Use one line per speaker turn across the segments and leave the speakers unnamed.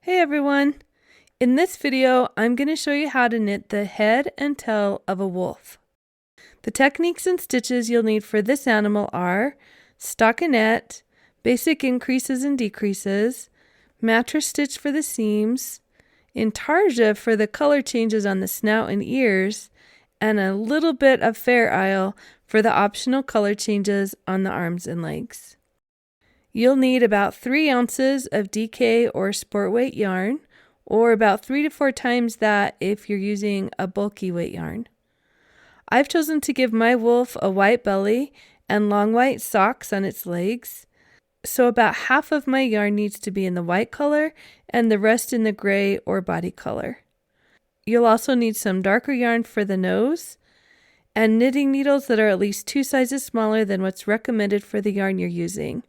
Hey everyone! In this video, I'm going to show you how to knit the head and tail of a wolf. The techniques and stitches you'll need for this animal are stockinette, basic increases and decreases, mattress stitch for the seams, intarsia for the color changes on the snout and ears, and a little bit of Fair Isle for the optional color changes on the arms and legs. You'll need about 3 ounces of DK or sport weight yarn, or about 3 to 4 times that if you're using a bulky weight yarn. I've chosen to give my wolf a white belly and long white socks on its legs, so about half of my yarn needs to be in the white color and the rest in the gray or body color. You'll also need some darker yarn for the nose, and knitting needles that are at least 2 sizes smaller than what's recommended for the yarn you're using.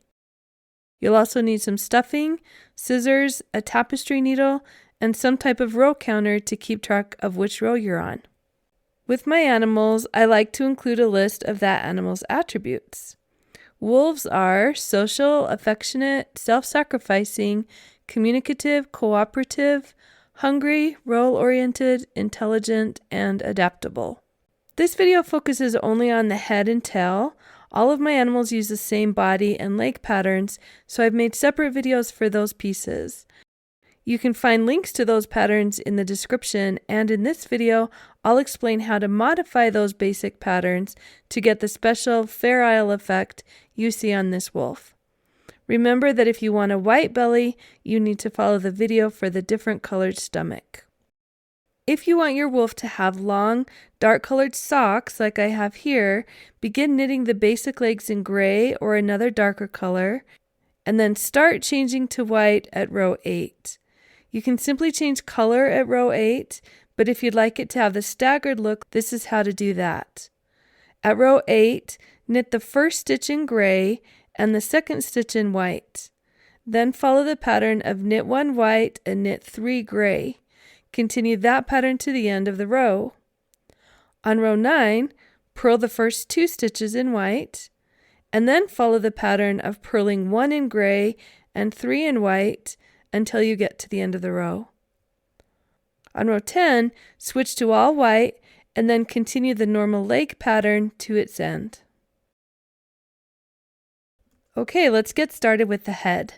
You'll also need some stuffing, scissors, a tapestry needle, and some type of row counter to keep track of which row you're on. With my animals, I like to include a list of that animal's attributes. Wolves are social, affectionate, self-sacrificing, communicative, cooperative, hungry, role-oriented, intelligent, and adaptable. This video focuses only on the head and tail. All of my animals use the same body and leg patterns, so I've made separate videos for those pieces. You can find links to those patterns in the description, and in this video, I'll explain how to modify those basic patterns to get the special Fair Isle effect you see on this wolf. Remember that if you want a white belly, you need to follow the video for the different colored stomach. If you want your wolf to have long, dark-colored socks like I have here, begin knitting the basic legs in gray or another darker color, and then start changing to white at row 8. You can simply change color at row 8, but if you'd like it to have the staggered look, this is how to do that. At row 8, knit the first stitch in gray and the second stitch in white. Then follow the pattern of knit 1 white and knit 3 gray. Continue that pattern to the end of the row. On row 9, purl the first 2 stitches in white, and then follow the pattern of purling 1 in gray and 3 in white until you get to the end of the row. On row 10, switch to all white and then continue the normal leg pattern to its end. Okay, let's get started with the head.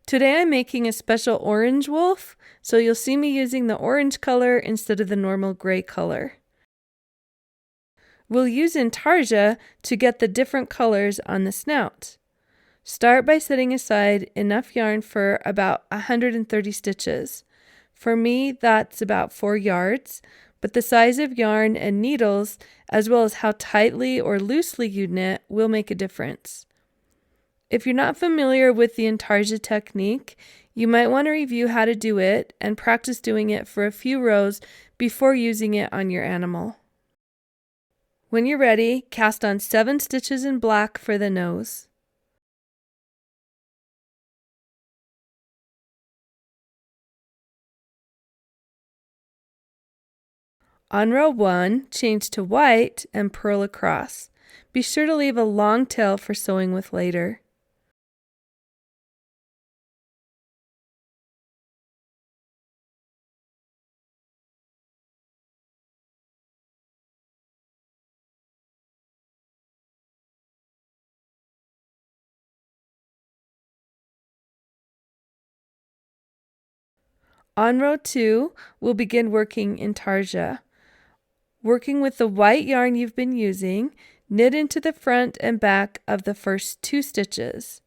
Today I'm making a special orange wolf, so you'll see me using the orange color instead of the normal gray color. We'll use intarsia to get the different colors on the snout. Start by setting aside enough yarn for about 130 stitches. For me, that's about 4 yards, but the size of yarn and needles, as well as how tightly or loosely you knit, will make a difference. If you're not familiar with the intarsia technique, you might want to review how to do it and practice doing it for a few rows before using it on your animal. When you're ready, cast on 7 stitches in black for the nose. On row 1, change to white and purl across. Be sure to leave a long tail for sewing with later. On row 2, we'll begin working intarsia. Working with the white yarn you've been using, knit into the front and back of the first 2 stitches.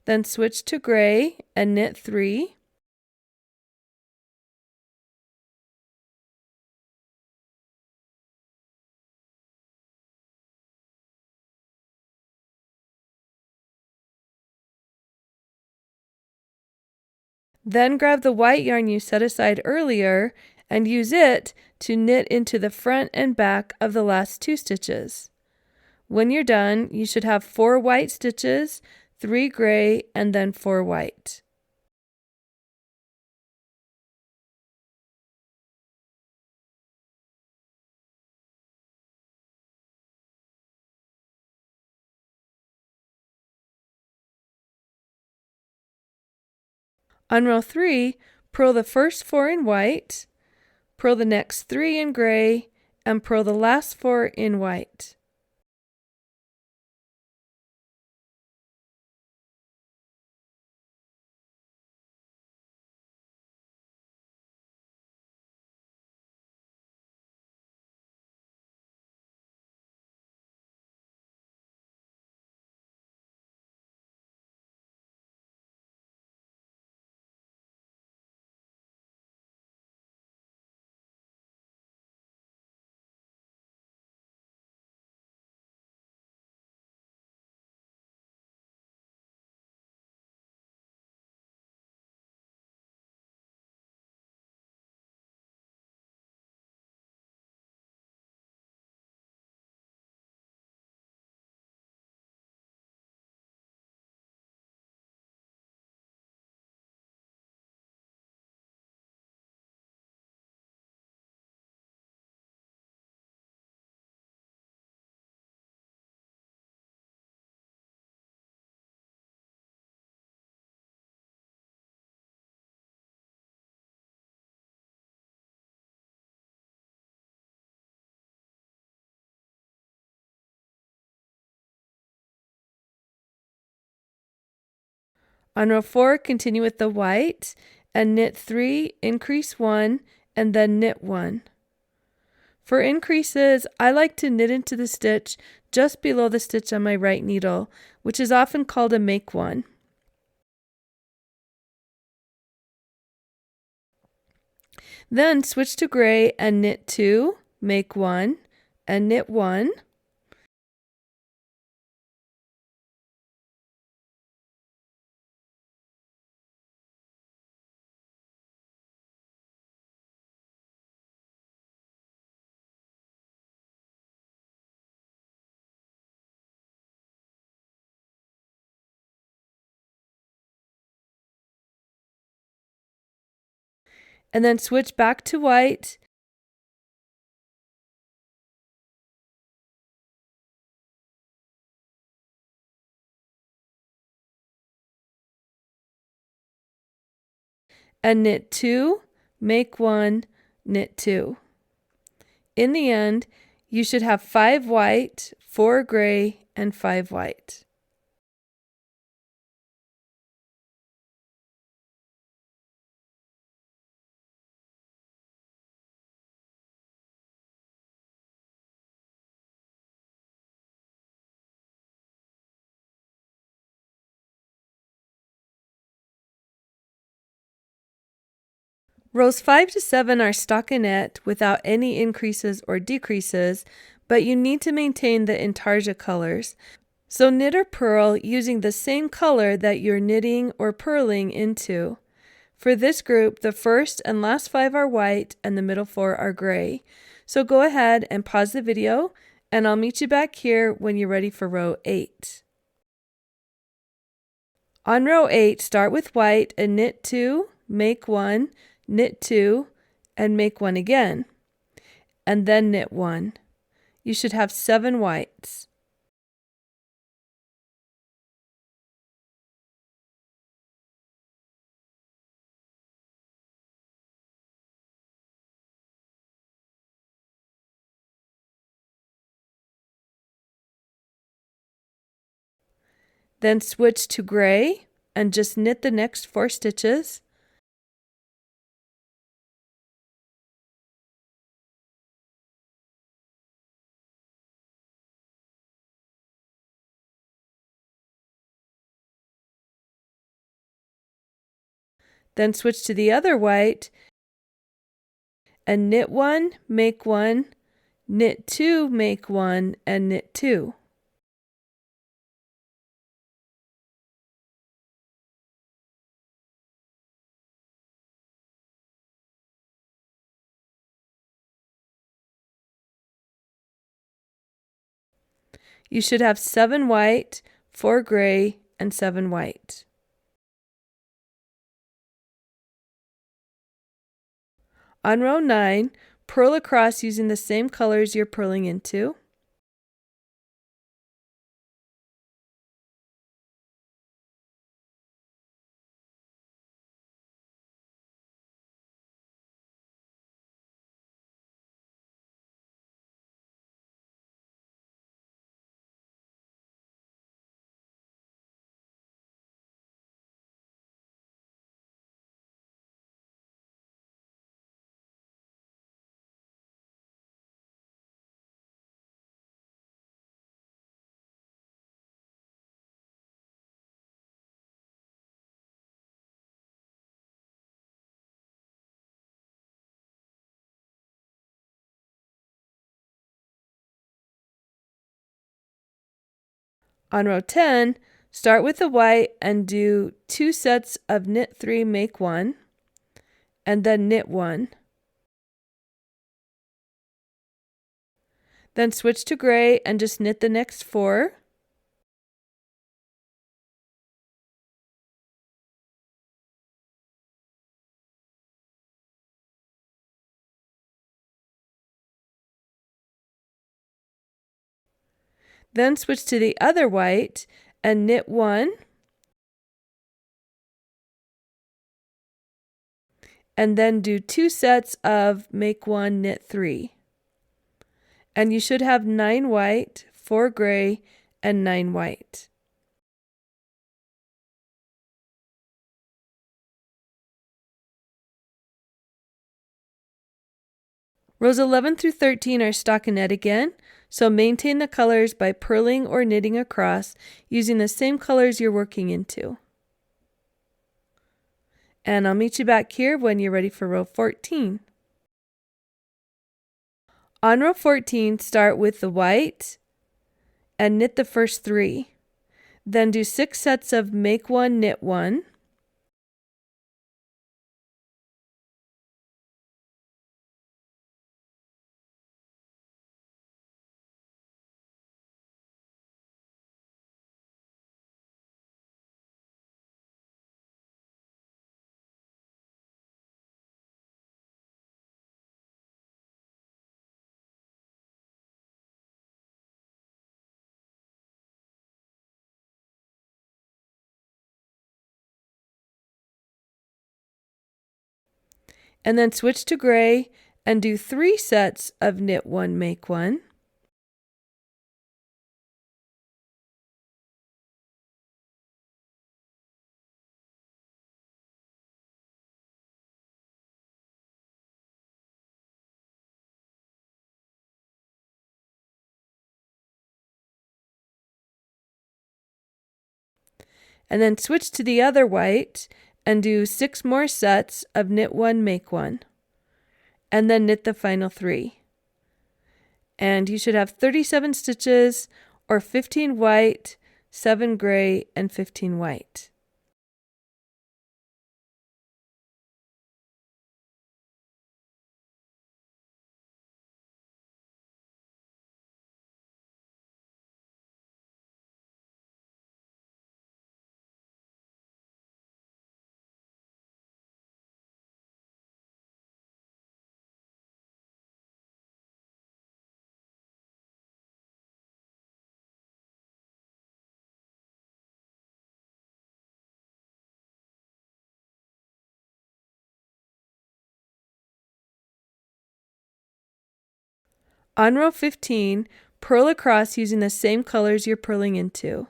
Then switch to gray and knit 3. Then grab the white yarn you set aside earlier and use it to knit into the front and back of the last 2 stitches. When you're done, you should have 4 white stitches, 3 gray, and then 4 white. On row 3, purl the first 4 in white, purl the next 3 in gray, and purl the last 4 in white. On row 4, continue with the white and knit 3, increase 1, and then knit 1. For increases, I like to knit into the stitch just below the stitch on my right needle, which is often called a make one. Then switch to gray and knit 2, make 1, and knit 1. And then switch back to white and knit 2, make 1, knit 2. In the end, you should have 5 white, 4 gray, and 5 white. Rows 5 to 7 are stockinette without any increases or decreases, but you need to maintain the intarsia colors. So knit or purl using the same color that you're knitting or purling into. For this group, the first and last 5 are white and the middle 4 are gray. So go ahead and pause the video and I'll meet you back here when you're ready for row 8. On row 8, start with white and knit 2, make 1, knit 2, and make 1 again, and then knit 1. You should have 7 whites. Then switch to gray and just knit the next 4 stitches. Then switch to the other white and knit 1, make 1, knit 2, make 1, and knit 2. You should have 7 white, 4 gray, and 7 white. On row 9, purl across using the same colors you're purling into. On row 10, start with the white and do 2 sets of knit 3, make 1, and then knit 1. Then switch to gray and just knit the next 4. Then switch to the other white and knit 1, and then do 2 sets of make 1, knit 3. And you should have 9 white, 4 gray, and 9 white. Rows 11 through 13 are stockinette again, so maintain the colors by purling or knitting across using the same colors you're working into. And I'll meet you back here when you're ready for row 14. On row 14, start with the white and knit the first 3. Then do 6 sets of make 1, knit 1. And then switch to gray and do 3 sets of knit 1, make 1. And then switch to the other white and do 6 more sets of knit 1, make 1. And then knit the final 3. And you should have 37 stitches, or 15 white, 7 gray, and 15 white. On row 15, purl across using the same colors you're purling into.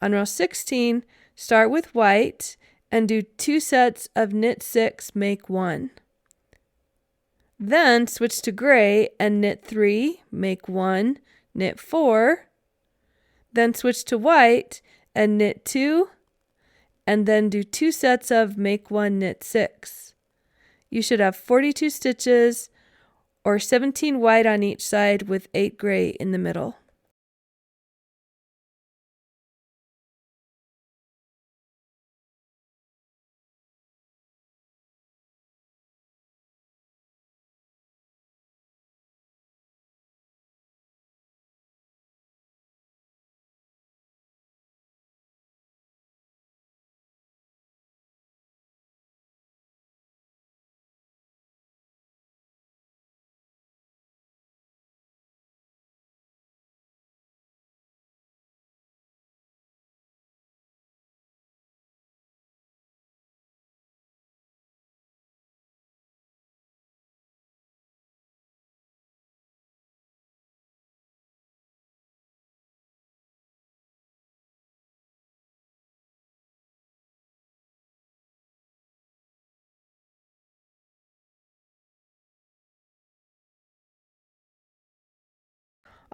On row 16, start with white and do 2 sets of knit 6, make 1. Then switch to gray and knit 3, make 1, knit 4. Then switch to white and knit 2, and then do 2 sets of make 1, knit 6. You should have 42 stitches, or 17 white on each side with 8 gray in the middle.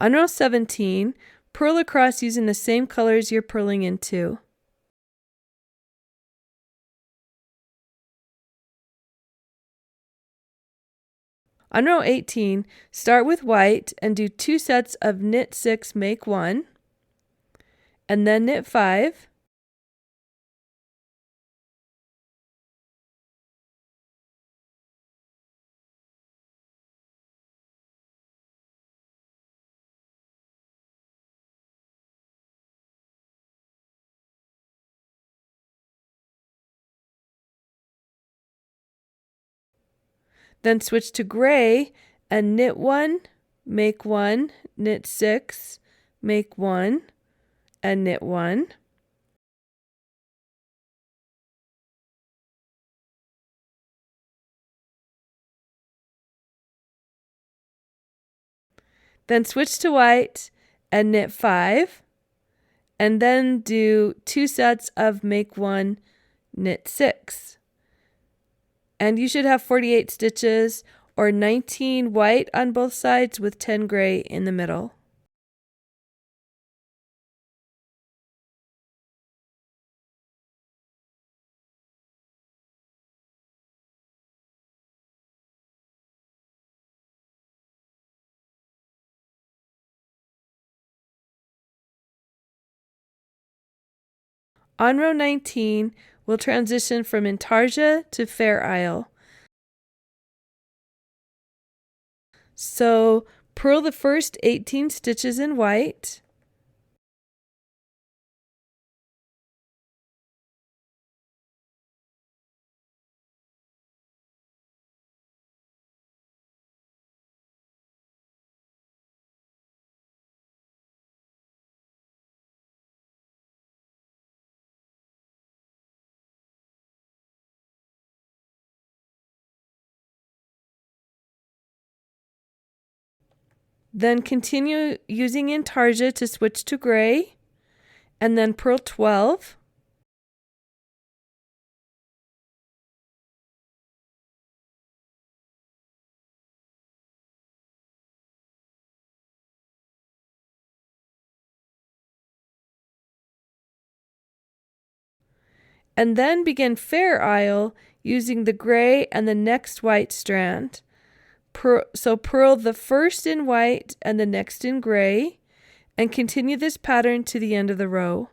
On row 17, purl across using the same colors you're purling into. On row 18, start with white and do 2 sets of knit 6, make 1, and then knit 5, then switch to gray and knit 1, make 1, knit 6, make 1, and knit 1. Then switch to white and knit 5, and then do 2 sets of make 1, knit 6. And you should have 48 stitches, or 19 white on both sides with 10 gray in the middle. On row 19, we'll transition from intarsia to Fair Isle. So purl the first 18 stitches in white, then continue using intarsia to switch to gray, and then purl 12. And then begin Fair Isle using the gray and the next white strand. So purl the first in white and the next in gray, and continue this pattern to the end of the row.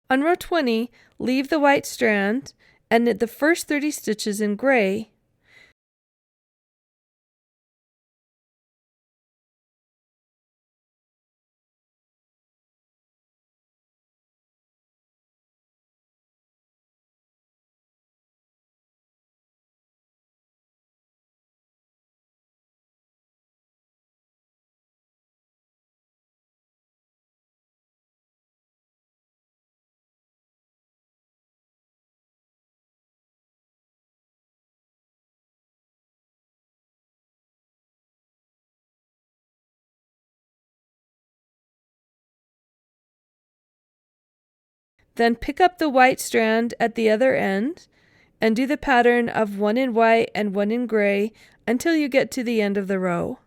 On row 20, leave the white strand and knit the first 30 stitches in gray. Then pick up the white strand at the other end and do the pattern of 1 in white and 1 in gray until you get to the end of the row.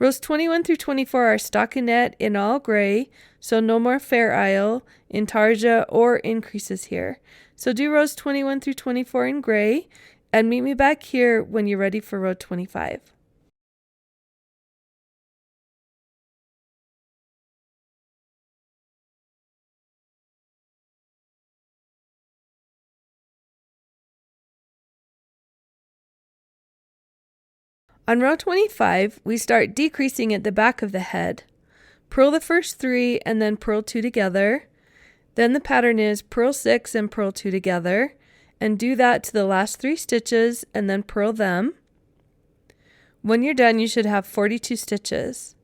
Rows 21 through 24 are stockinette in all gray, so no more Fair Isle, intarsia, or increases here. So do rows 21 through 24 in gray, and meet me back here when you're ready for row 25. On row 25, we start decreasing at the back of the head. Purl the first 3 and then purl 2 together. Then the pattern is purl 6 and purl 2 together, and do that to the last 3 stitches and then purl them. When you're done, you should have 42 stitches.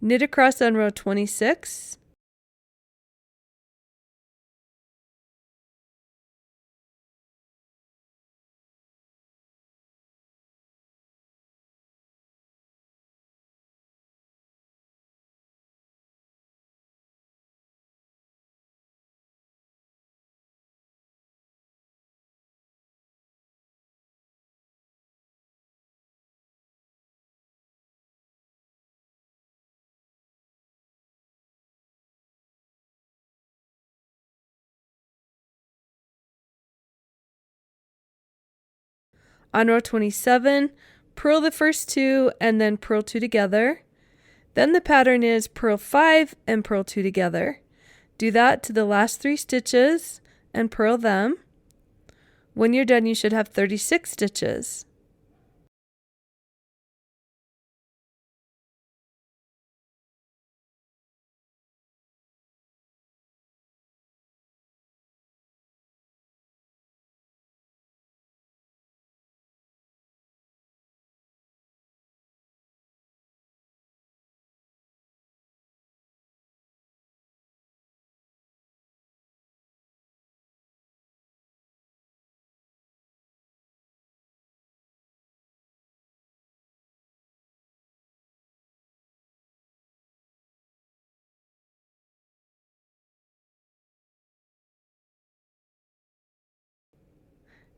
Knit across on row 26. On row 27, purl the first 2 and then purl 2 together. Then the pattern is purl 5 and purl 2 together. Do that to the last 3 stitches and purl them. When you're done, you should have 36 stitches.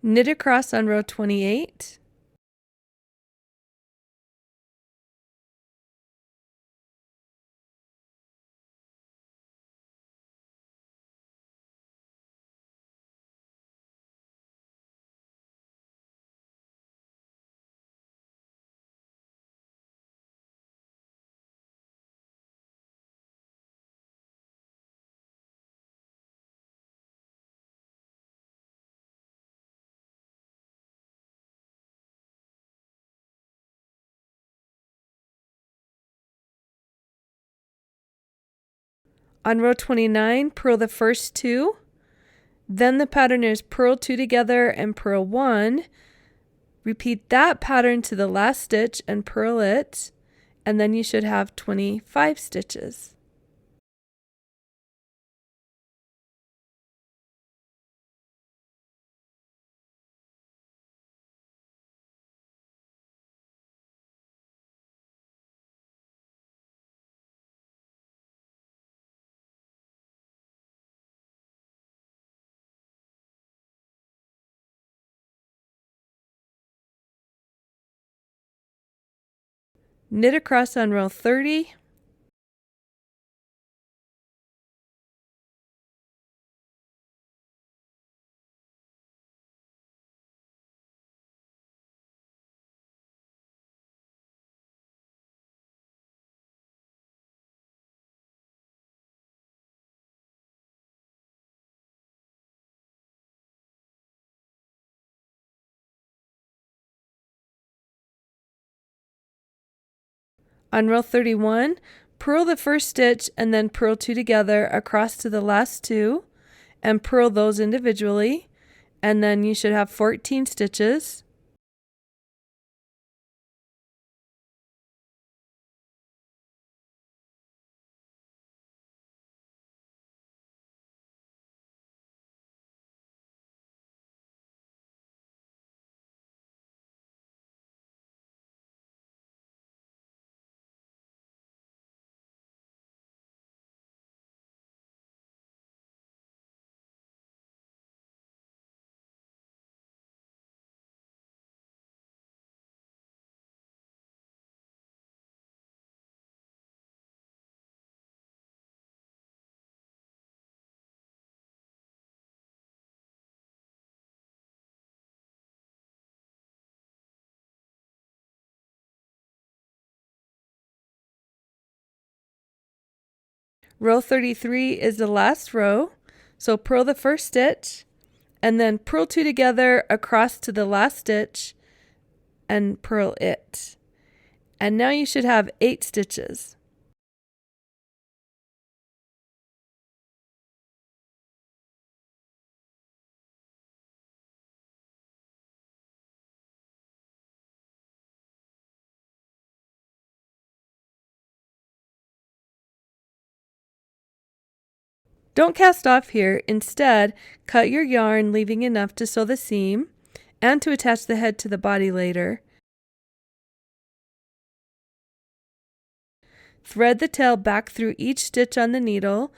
Knit across on row 28. On row 29, purl the first 2. Then the pattern is purl 2 together and purl 1. Repeat that pattern to the last stitch and purl it, and then you should have 25 stitches. Knit across on row 30. On row 31, purl the first stitch and then purl 2 together across to the last 2 and purl those individually, and then you should have 14 stitches. Row 33 is the last row, so purl the first stitch and then purl 2 together across to the last stitch and purl it. And now you should have 8 stitches. Don't cast off here. Instead, cut your yarn, leaving enough to sew the seam and to attach the head to the body later. Thread the tail back through each stitch on the needle.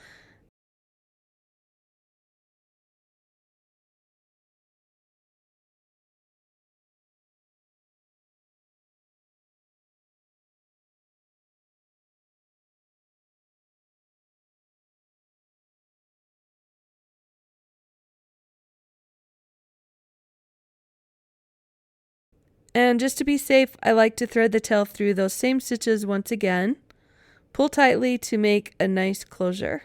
And just to be safe, I like to thread the tail through those same stitches once again. Pull tightly to make a nice closure.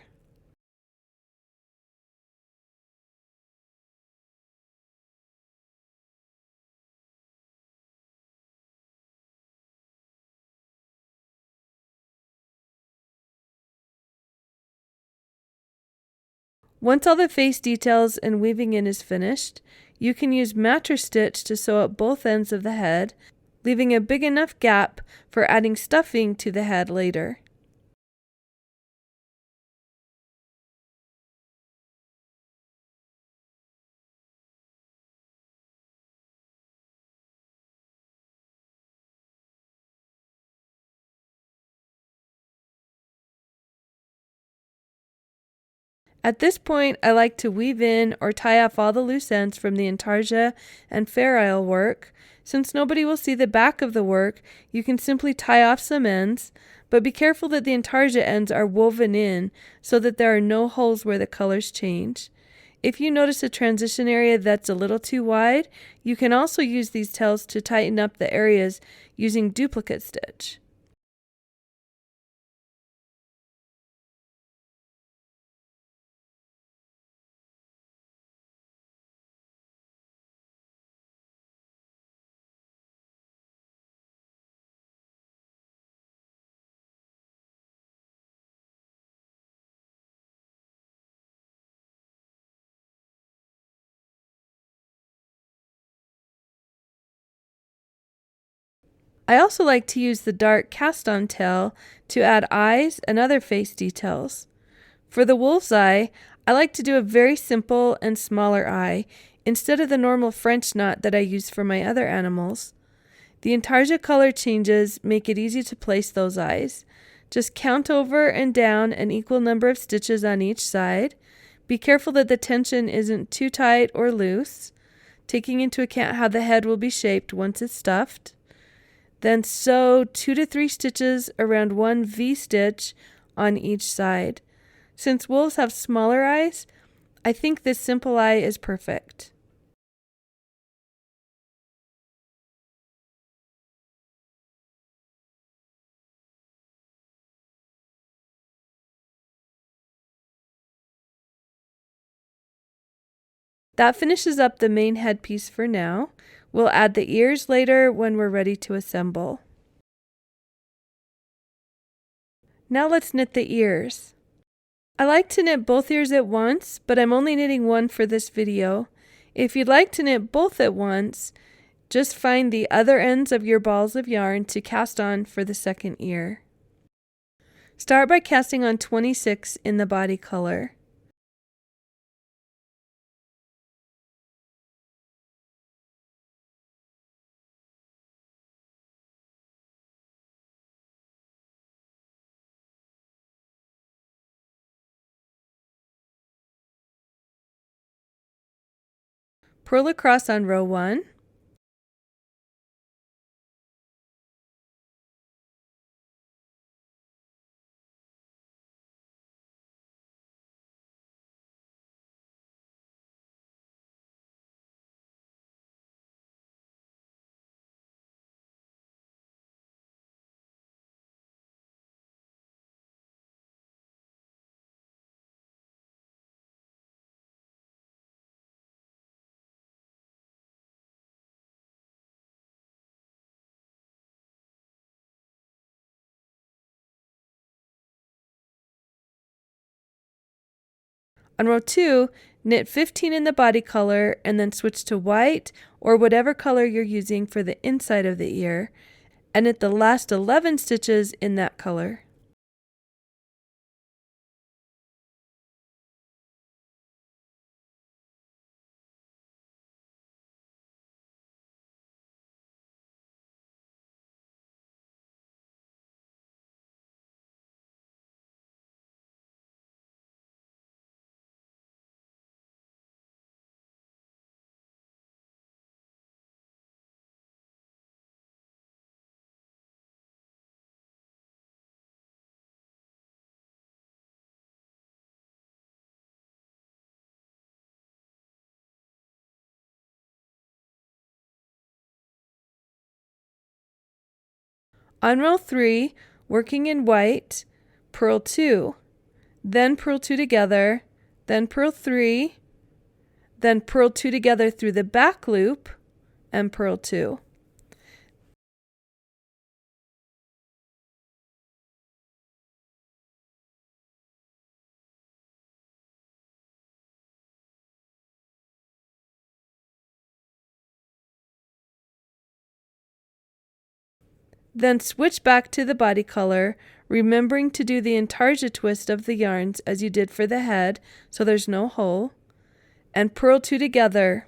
Once all the face details and weaving in is finished, you can use mattress stitch to sew up both ends of the head, leaving a big enough gap for adding stuffing to the head later. At this point, I like to weave in or tie off all the loose ends from the intarsia and fair isle work. Since nobody will see the back of the work, you can simply tie off some ends, but be careful that the intarsia ends are woven in so that there are no holes where the colors change. If you notice a transition area that's a little too wide, you can also use these tails to tighten up the areas using duplicate stitch. I also like to use the dark cast-on tail to add eyes and other face details. For the wolf's eye, I like to do a very simple and smaller eye instead of the normal French knot that I use for my other animals. The intarsia color changes make it easy to place those eyes. Just count over and down an equal number of stitches on each side. Be careful that the tension isn't too tight or loose, taking into account how the head will be shaped once it's stuffed. Then sew 2 to 3 stitches around one V-stitch on each side. Since wolves have smaller eyes, I think this simple eye is perfect. That finishes up the main headpiece for now. We'll add the ears later when we're ready to assemble. Now let's knit the ears. I like to knit both ears at once, but I'm only knitting one for this video. If you'd like to knit both at once, just find the other ends of your balls of yarn to cast on for the second ear. Start by casting on 26 in the body color. Purl across on row 1. On row 2, knit 15 in the body color and then switch to white or whatever color you're using for the inside of the ear, and knit the last 11 stitches in that color. On row 3, working in white, purl 2, then purl 2 together, then purl 3, then purl 2 together through the back loop, and purl 2. Then switch back to the body color, remembering to do the intarsia twist of the yarns as you did for the head, so there's no hole, and purl 2 together.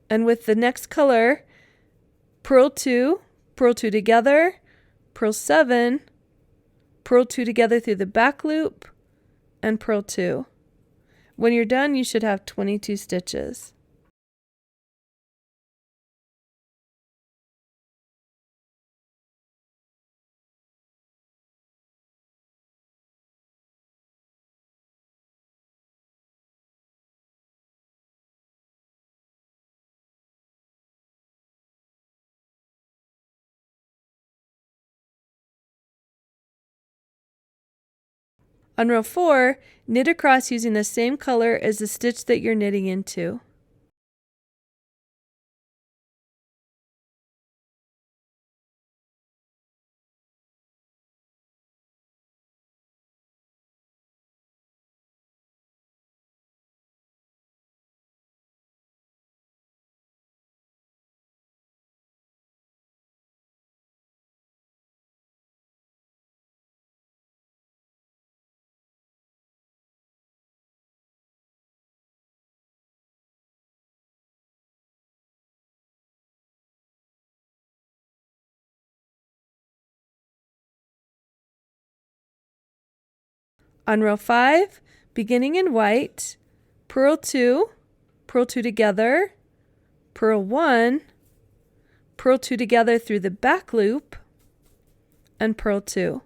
And with the next color, purl 2 together, purl 7, purl 2 together through the back loop, and purl 2. When you're done, you should have 22 stitches. On row 4, knit across using the same color as the stitch that you're knitting into. On row 5, beginning in white, purl 2 together, purl 1, purl 2 together through the back loop, and purl 2.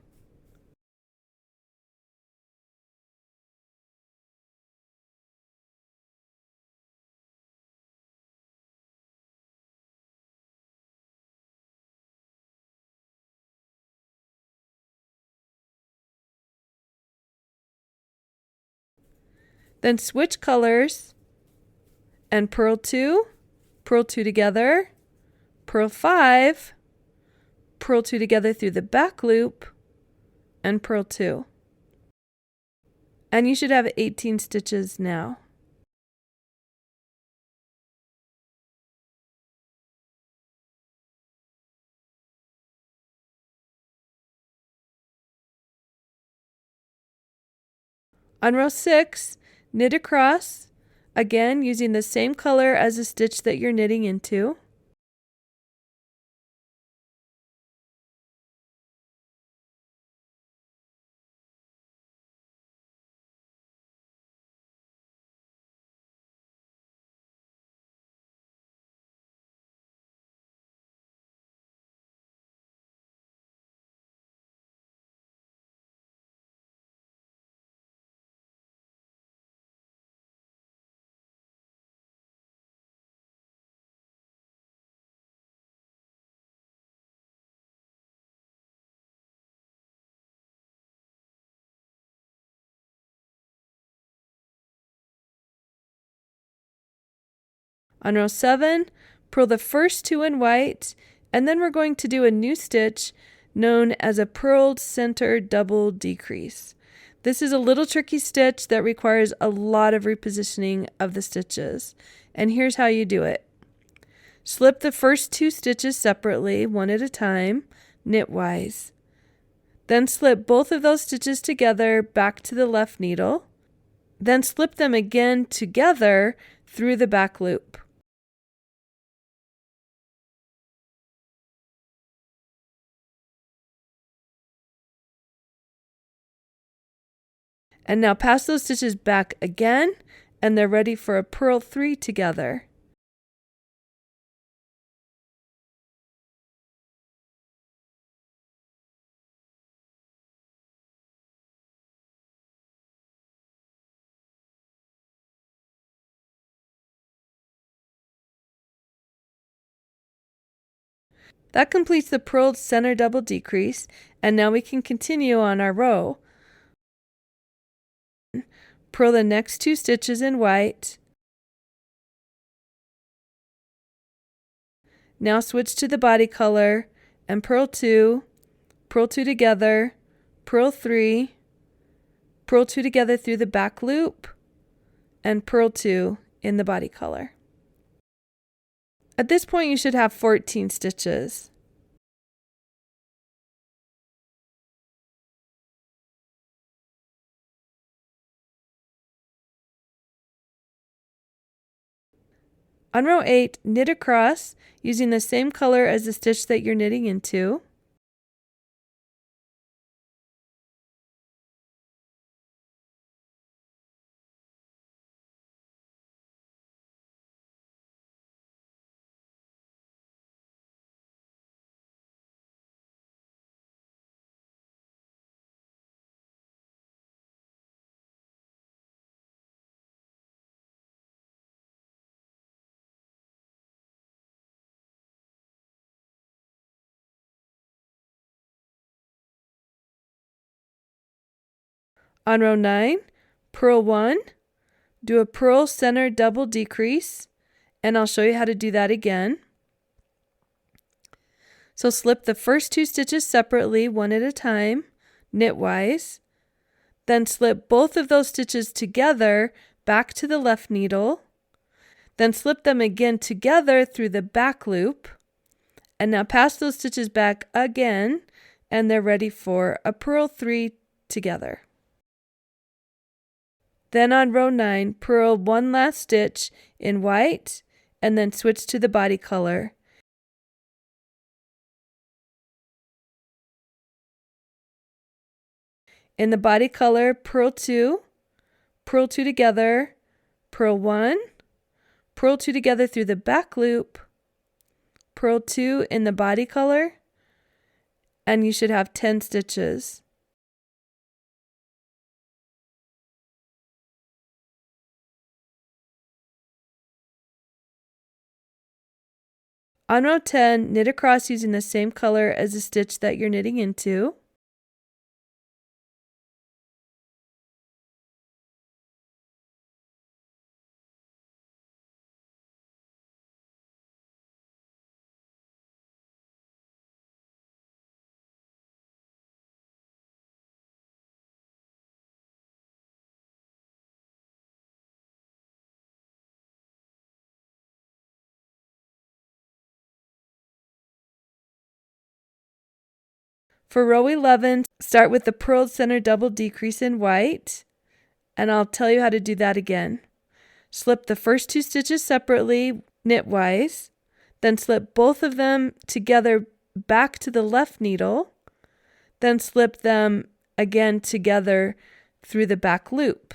Then switch colors and purl 2 together, purl 5, purl 2 together through the back loop, and purl 2. And you should have 18 stitches now. On row 6, knit across, again using the same color as the stitch that you're knitting into. On row 7, purl the first 2 in white, and then we're going to do a new stitch known as a purled center double decrease. This is a little tricky stitch that requires a lot of repositioning of the stitches. And here's how you do it. Slip the first 2 stitches separately, one at a time, knitwise. Then slip both of those stitches together back to the left needle. Then slip them again together through the back loop. And now pass those stitches back again, and they're ready for a purl 3 together. That completes the purled center double decrease, and now we can continue on our row. Purl the next 2 stitches in white. Now switch to the body color and purl 2 together, purl 3, purl 2 together through the back loop, and purl 2 in the body color. At this point you should have 14 stitches. On row 8, knit across using the same color as the stitch that you're knitting into. On row 9, purl 1, do a purl center double decrease, and I'll show you how to do that again. So slip the first 2 stitches separately, one at a time, knitwise. Then slip both of those stitches together back to the left needle. Then slip them again together through the back loop. And now pass those stitches back again, and they're ready for a purl 3 together. Then on row 9, purl 1 last stitch in white, and then switch to the body color. In the body color, purl 2 together, purl 1, purl 2 together through the back loop, purl 2 in the body color, and you should have 10 stitches. On row 10, knit across using the same color as the stitch that you're knitting into. For row 11, start with the purled center double decrease in white, and I'll tell you how to do that again. Slip the first 2 stitches separately knitwise, then slip both of them together back to the left needle, then slip them again together through the back loop.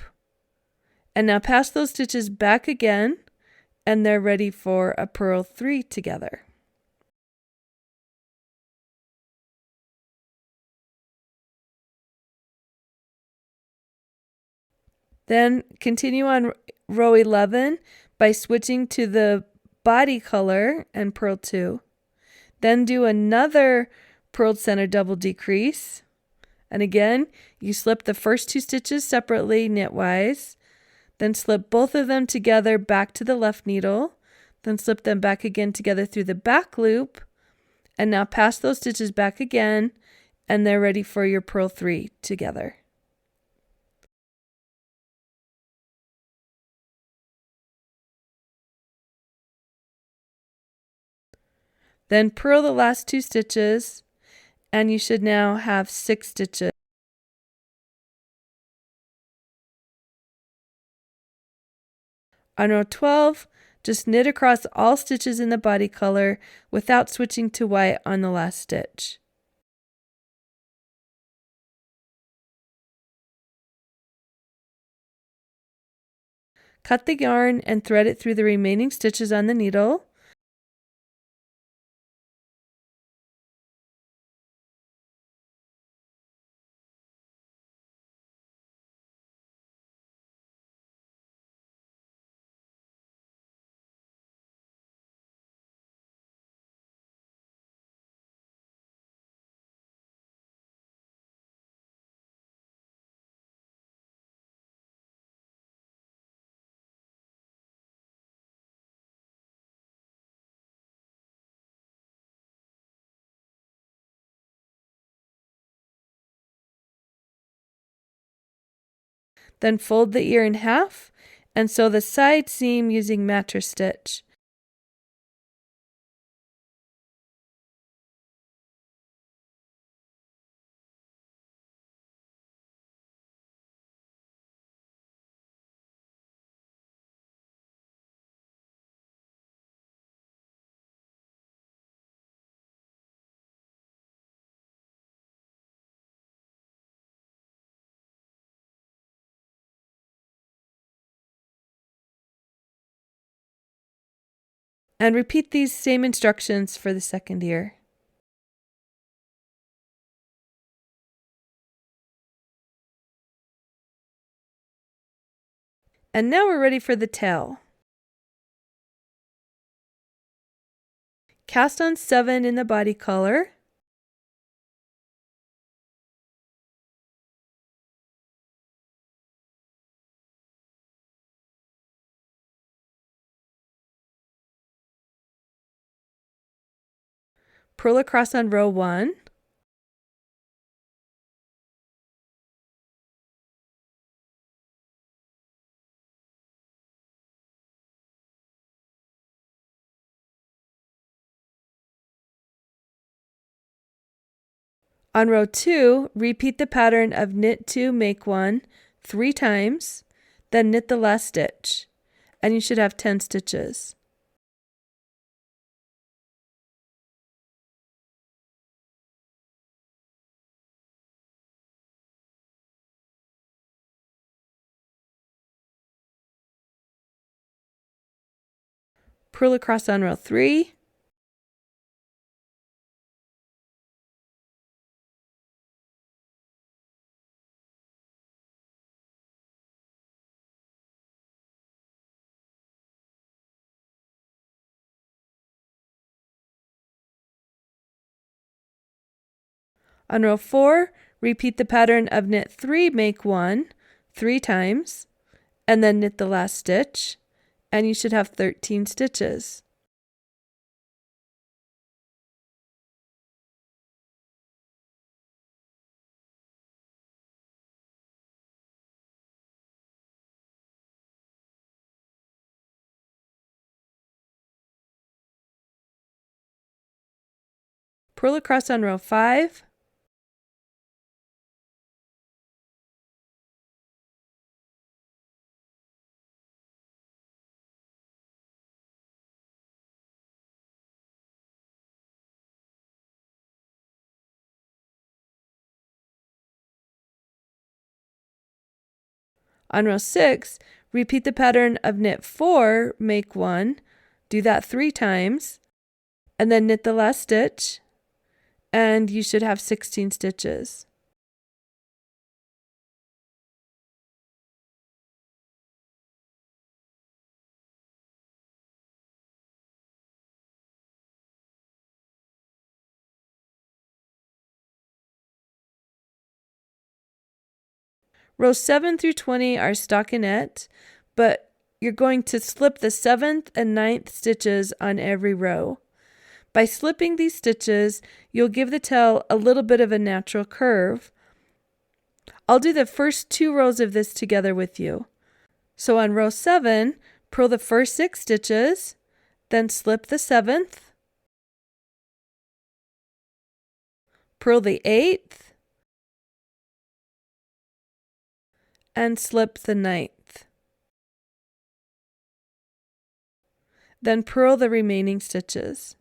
And now pass those stitches back again, and they're ready for a purl 3 together. Then continue on row 11 by switching to the body color and purl 2. Then do another purled center double decrease. And again, you slip the first 2 stitches separately knitwise, then slip both of them together back to the left needle, then slip them back again together through the back loop, and now pass those stitches back again, and they're ready for your purl 3 together. Then purl the last 2 stitches, and you should now have 6 stitches. On row 12, just knit across all stitches in the body color without switching to white on the last stitch. Cut the yarn and thread it through the remaining stitches on the needle. Then fold the ear in half and sew the side seam using mattress stitch. And repeat these same instructions for the second ear. And now we're ready for the tail. Cast on 7 in the body color. Purl across on row 1. On row 2, repeat the pattern of knit 2, make 1 3 times, then knit the last stitch, and you should have 10 stitches. Purl across on row 3. On row 4, repeat the pattern of knit 3, make 1 3 times, and then knit the last stitch, and you should have 13 stitches. Purl across on row 5. On row 6, repeat the pattern of knit 4, make 1, do that 3 times, and then knit the last stitch, and you should have 16 stitches. Rows 7 through 20 are stockinette, but you're going to slip the 7th and 9th stitches on every row. By slipping these stitches, you'll give the tail a little bit of a natural curve. I'll do the first 2 rows of this together with you. So on row 7, purl the first 6 stitches, then slip the 7th, purl the 8th, and slip the 9th. Then purl the remaining stitches.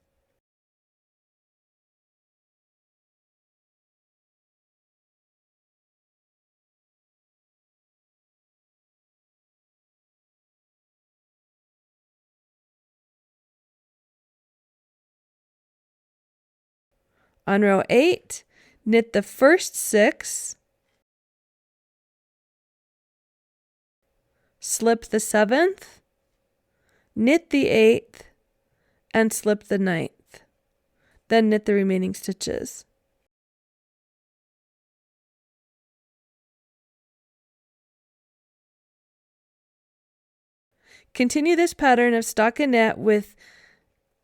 On row 8, knit the first 6, slip the 7th, knit the 8th, and slip the 9th. Then knit the remaining stitches. Continue this pattern of stockinette with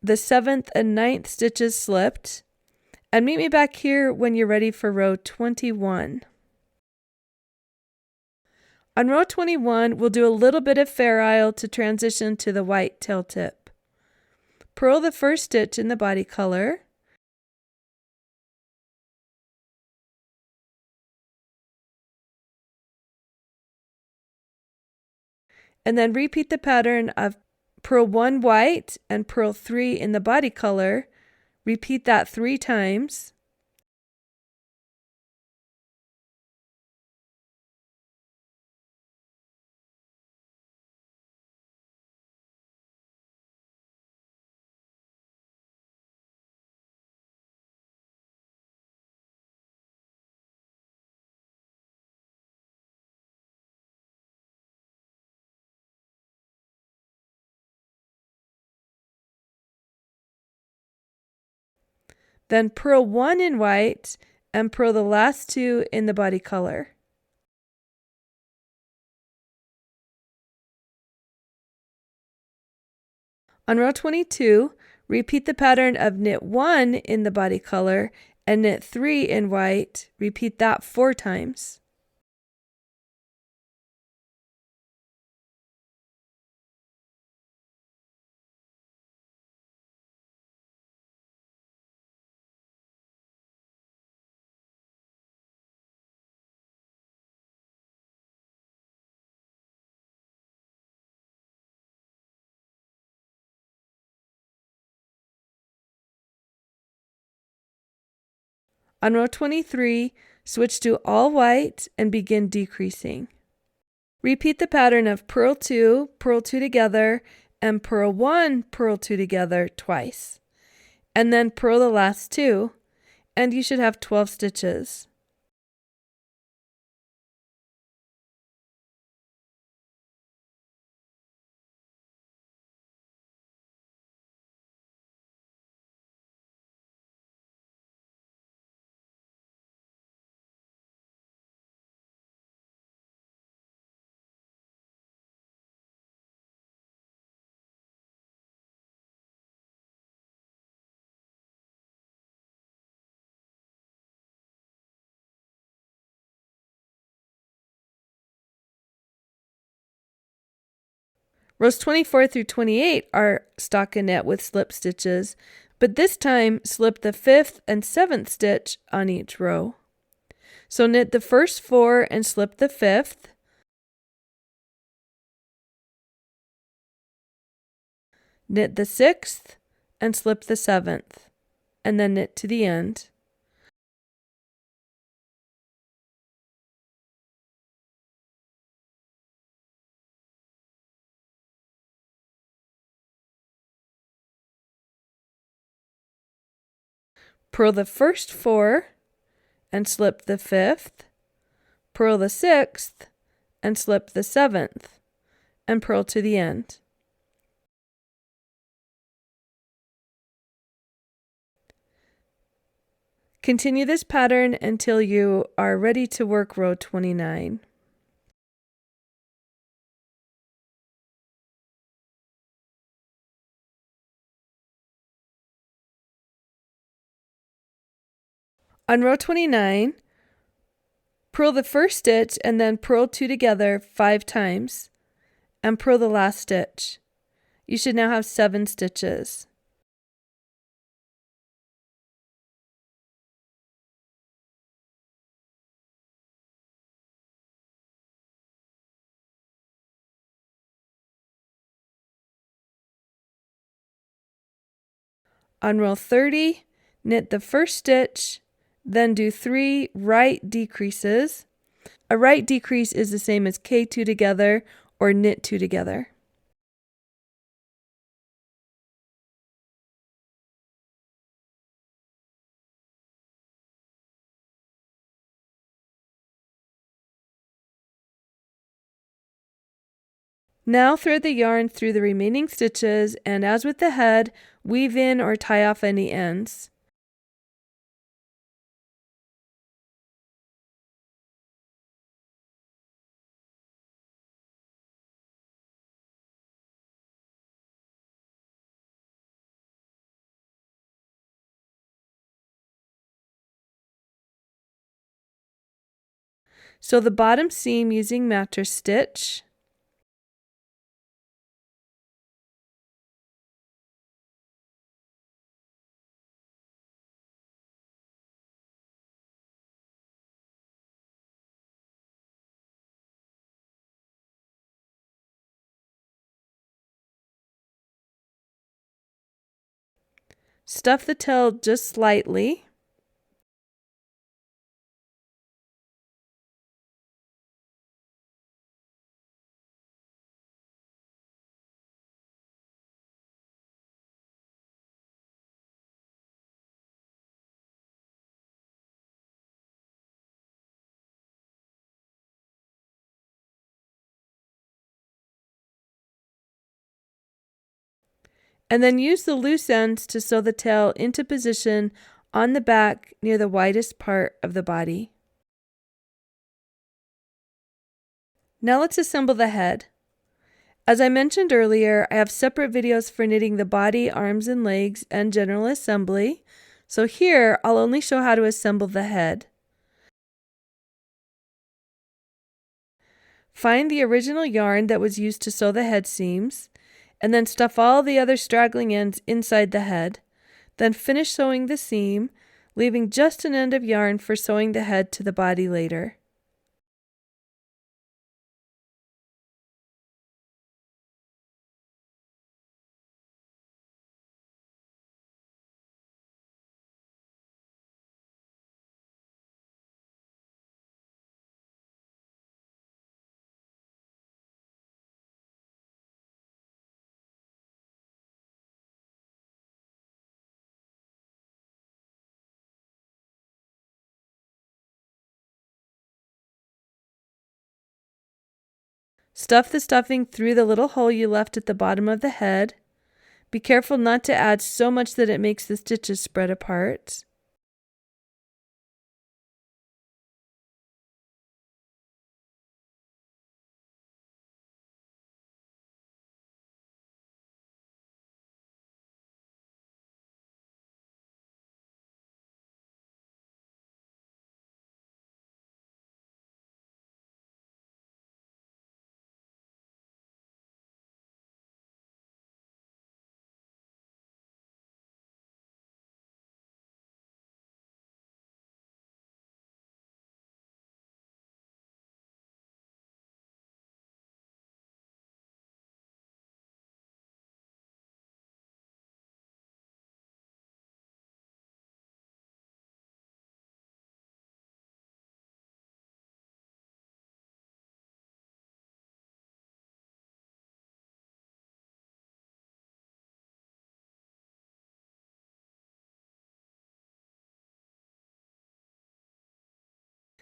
the 7th and 9th stitches slipped, and meet me back here when you're ready for row 21. On row 21, we'll do a little bit of Fair Isle to transition to the white tail tip. Purl the first stitch in the body color, and then repeat the pattern of purl 1 white and purl 3 in the body color. Repeat that 3 times. Then purl 1 in white and purl the last 2 in the body color. On row 22, repeat the pattern of knit 1 in the body color and knit 3 in white. Repeat that 4 times. On row 23, switch to all white and begin decreasing. Repeat the pattern of purl 2 together, and purl 1, purl 2 together twice. And then purl the last 2, and you should have 12 stitches. Rows 24 through 28 are stockinette with slip stitches, but this time slip the 5th and 7th stitch on each row. So knit the first 4 and slip the 5th. Knit the 6th and slip the 7th, and then knit to the end. Purl the first 4 and slip the 5th, purl the 6th and slip the 7th, and purl to the end. Continue this pattern until you are ready to work row 29. On row 29, purl the first stitch and then purl 2 together 5 times and purl the last stitch. You should now have 7 stitches. On row 30, knit the first stitch, then do 3 right decreases. A right decrease is the same as K2 together or knit 2 together. Now thread the yarn through the remaining stitches, and as with the head, weave in or tie off any ends. Sew the bottom seam using mattress stitch. Stuff the tail just slightly. And then use the loose ends to sew the tail into position on the back near the widest part of the body. Now let's assemble the head. As I mentioned earlier, I have separate videos for knitting the body, arms, and legs, and general assembly. So here, I'll only show how to assemble the head. Find the original yarn that was used to sew the head seams, and then stuff all the other straggling ends inside the head. Then finish sewing the seam, leaving just an end of yarn for sewing the head to the body later. Stuff the stuffing through the little hole you left at the bottom of the head. Be careful not to add so much that it makes the stitches spread apart.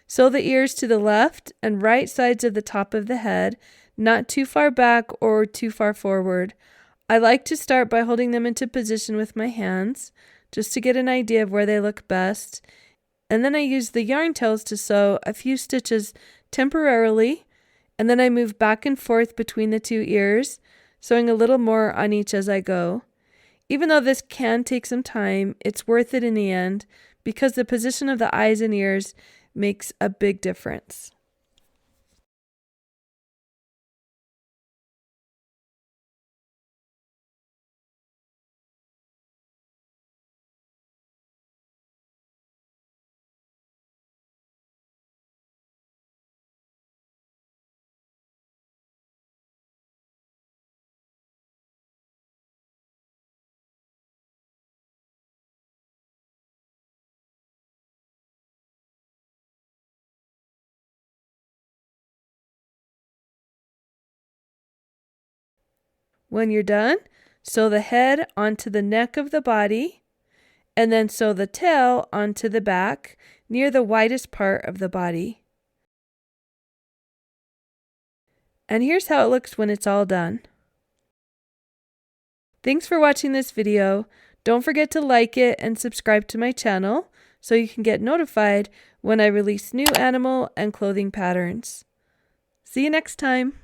Sew the ears to the left and right sides of the top of the head, not too far back or too far forward. I like to start by holding them into position with my hands, just to get an idea of where they look best. And then I use the yarn tails to sew a few stitches temporarily, and then I move back and forth between the two ears, sewing a little more on each as I go. Even though this can take some time, it's worth it in the end because the position of the eyes and ears makes a big difference. When you're done, sew the head onto the neck of the body, and then sew the tail onto the back near the widest part of the body. And here's how it looks when it's all done. Thanks for watching this video. Don't forget to like it and subscribe to my channel so you can get notified when I release new animal and clothing patterns. See you next time.